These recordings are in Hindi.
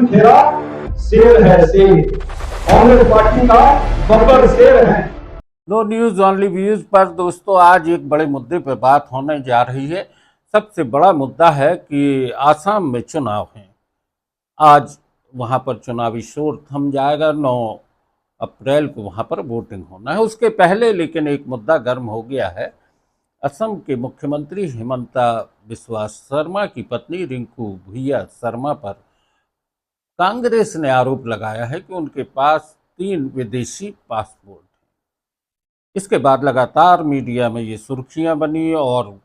पवन खेड़ा शेर है शेर, कांग्रेस पार्टी का बब्बर शेर है। नो न्यूज ओनली व्यूज पर दोस्तों आज एक बड़े मुद्दे पर बात होने जा रही है। सबसे बड़ा मुद्दा है कि आसाम में चुनाव हैं। आज वहां पर चुनावी शोर थम जाएगा। 9 अप्रैल को वहां पर वोटिंग होना है। उसके पहले लेकिन एक मुद्दा गर्म हो गया है। असम के मुख्यमंत्री हिमंता बिस्वा शर्मा की पत्नी रिंकू भुइया शर्मा पर कांग्रेस ने आरोप लगाया है कि उनके पास 3 विदेशी पासपोर्ट हैं। इसके बाद लगातार मीडिया में ये सुर्खियां बनी और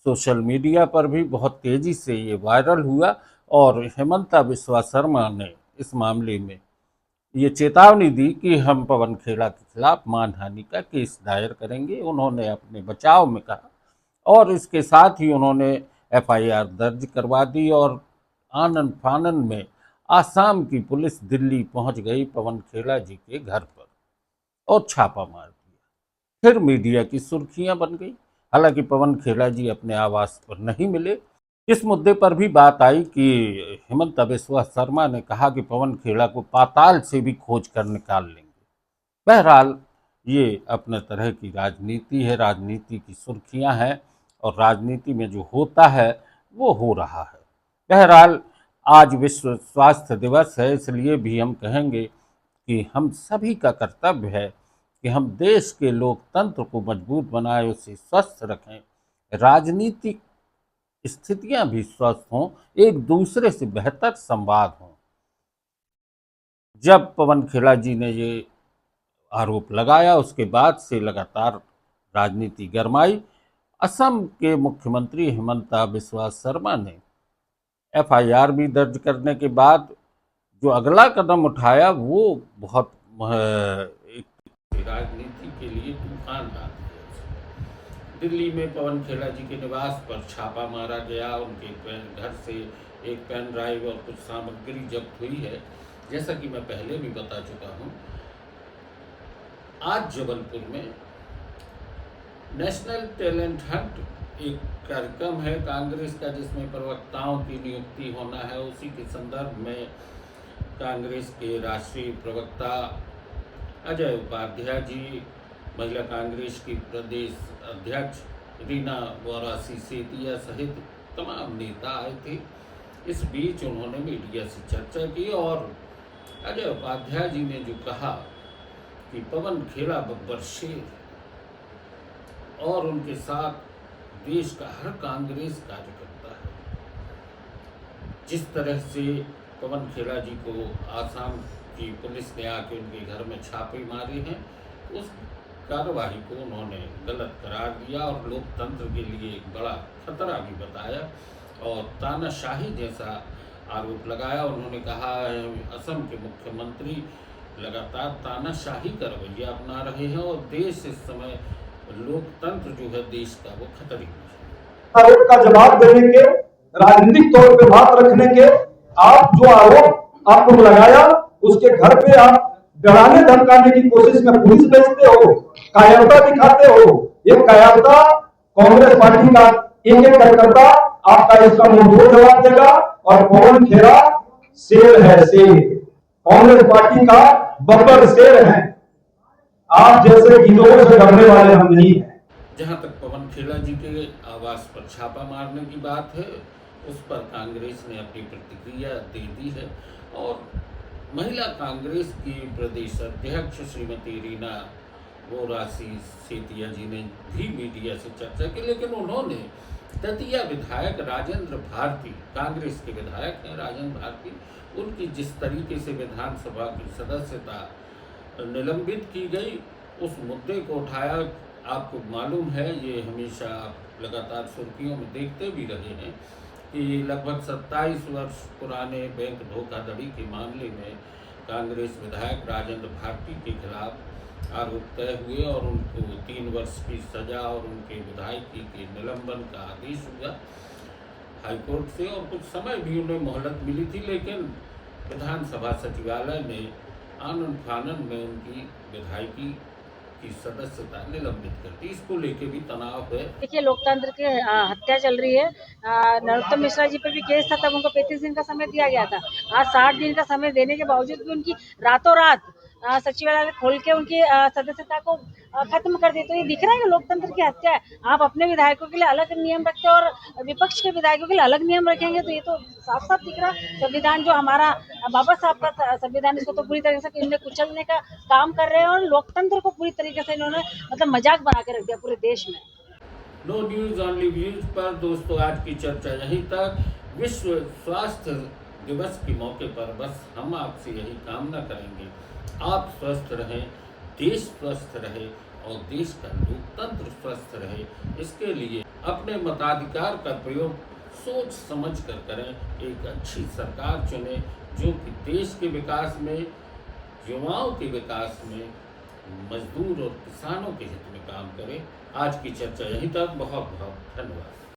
सोशल मीडिया पर भी बहुत तेजी से ये वायरल हुआ और हिमंता बिस्वा शर्मा ने इस मामले में ये चेतावनी दी कि हम पवन खेड़ा के खिलाफ मानहानि का केस दायर करेंगे। उन्होंने अपने बचाव में कहा और इसके साथ ही उन्होंने एफआईआर दर्ज करवा दी और आनन फानन में आसाम की पुलिस दिल्ली पहुंच गई पवन खेड़ा जी के घर पर और छापा मार दिया। फिर मीडिया की सुर्खियां बन गई। हालांकि पवन खेड़ा जी अपने आवास पर नहीं मिले। इस मुद्दे पर भी बात आई कि हिमंता बिस्वा शर्मा ने कहा कि पवन खेड़ा को पाताल से भी खोज कर निकाल लेंगे। बहरहाल ये अपने तरह की राजनीति है, राजनीति की सुर्खियां हैं और राजनीति में जो होता है वो हो रहा है। बहरहाल आज विश्व स्वास्थ्य दिवस है, इसलिए भी हम कहेंगे कि हम सभी का कर्तव्य है कि हम देश के लोकतंत्र को मजबूत बनाएं, उसे स्वस्थ रखें, राजनीतिक स्थितियां भी स्वस्थ हों, एक दूसरे से बेहतर संवाद हों। जब पवन खेड़ा जी ने ये आरोप लगाया उसके बाद से लगातार राजनीति गरमाई। असम के मुख्यमंत्री हिमंता बिस्वा शर्मा ने एफआईआर भी दर्ज करने के बाद जो अगला कदम उठाया वो बहुत एक राजनीति के लिए तूफान था। दिल्ली में पवन खेड़ा जी के निवास पर छापा मारा गया। उनके घर से एक पेन ड्राइव और कुछ सामग्री जब्त हुई है। जैसा कि मैं पहले भी बता चुका हूँ, आज जबलपुर में नेशनल टैलेंट हंट एक कार्यक्रम है कांग्रेस का, जिसमें प्रवक्ताओं की नियुक्ति होना है। उसी के संदर्भ में कांग्रेस के राष्ट्रीय प्रवक्ता अजय उपाध्याय जी, महिला कांग्रेस की प्रदेश अध्यक्ष रीना वोरासी सेतिया सहित तमाम नेता आए थे। इस बीच उन्होंने मीडिया से चर्चा की और अजय उपाध्याय जी ने जो कहा कि पवन खेड़ा बब्बर शेर और उनके साथ देश का हर कांग्रेस कार्यकर्ता है। जिस तरह से पवन खेड़ा जी को आसाम की पुलिस ने आके उनके घर में छापे मारे हैं, उस कार्रवाई को उन्होंने गलत करार दिया और लोकतंत्र के लिए एक बड़ा खतरा भी बताया और तानाशाही जैसा आरोप लगाया। उन्होंने कहा असम के मुख्यमंत्री लगातार तानाशाही का रवैया अपना रहे हैं और देश इस समय लोकतंत्र जो है देश का वो खतरे में है। आरोप का जवाब देने के, राजनीतिक तौर पे बात रखने के, आप जो आरोप आपको लगाया उसके घर पे आप डराने धमकाने की कोशिश में पुलिस भेजते हो, कायरता दिखाते हो। ये कायरता कांग्रेस पार्टी का एक एक कार्यकर्ता आपका इसका मुंहतोड़ जवाब देगा और पवन खेड़ा शेर है शेर, कांग्रेस पार्टी का बब्बर शेर है। आप जैसे गिद्धों से डरने वाले हम नहीं हैं। जहां तक पवन खेड़ा जी के आवास पर छापा मारने की बात है, उस पर कांग्रेस ने अपनी प्रतिक्रिया दे दी है और महिला कांग्रेस की प्रदेश अध्यक्ष श्रीमती रीना वोरासी सेतिया जी ने भी मीडिया से चर्चा की, लेकिन उन्होंने दतिया विधायक राजेंद्र भारती, कांग्रेस के विधायक हैं राजेंद्र भारती, उनकी जिस तरीके से विधानसभा की सदस्यता निलंबित की गई उस मुद्दे को उठाया। आपको मालूम है, ये हमेशा लगातार सुर्खियों में देखते भी रहे हैं कि लगभग 27 वर्ष पुराने बैंक धोखाधड़ी के मामले में कांग्रेस विधायक राजेंद्र भारती के खिलाफ आरोप तय हुए और उनको 3 वर्ष की सजा और उनके विधायकी के निलंबन का आदेश हुआ हाईकोर्ट से और कुछ समय भी उन्हें मोहलत मिली थी, लेकिन विधानसभा सचिवालय ने आनन फानन में उनकी विधायकी की सदस्यता निलंबित कर दी। इसको लेके भी तनाव है। देखिए, लोकतंत्र की हत्या चल रही है। नरोत्तम मिश्रा जी पे भी केस था, तब उनको 35 दिन का समय दिया गया था। आज 60 दिन का समय देने के बावजूद भी उनकी रातों रात सचिवालय खोल के उनकी सदस्यता को खत्म कर दी। तो ये दिख रहा है कि लोकतंत्र की हत्या है। आप अपने विधायकों के लिए अलग नियम रखते हैं और विपक्ष के विधायकों के लिए अलग नियम रखेंगे, तो ये तो साफ साफ दिख रहा है। संविधान जो हमारा बाबा साहब का संविधान, इसको तो पूरी तरह से इन्हें कुचलने का काम कर रहे हैं और लोकतंत्र को पूरी तरीके से इन्होंने मतलब मजाक बना के रख दिया पूरे देश में। नो न्यूज ऑनली व्यूज पर दोस्तों आज की चर्चा यहीं तक। विश्व स्वास्थ्य दिवस के मौके पर बस हम आपसे यही कामना करेंगे, आप स्वस्थ रहें, देश स्वस्थ रहे और देश का लोकतंत्र स्वस्थ रहे। इसके लिए अपने मताधिकार का प्रयोग सोच समझ कर करें। एक अच्छी सरकार चुनें जो कि देश के विकास में, युवाओं के विकास में, मजदूर और किसानों के हित में काम करें। आज की चर्चा यहीं तक। बहुत बहुत धन्यवाद।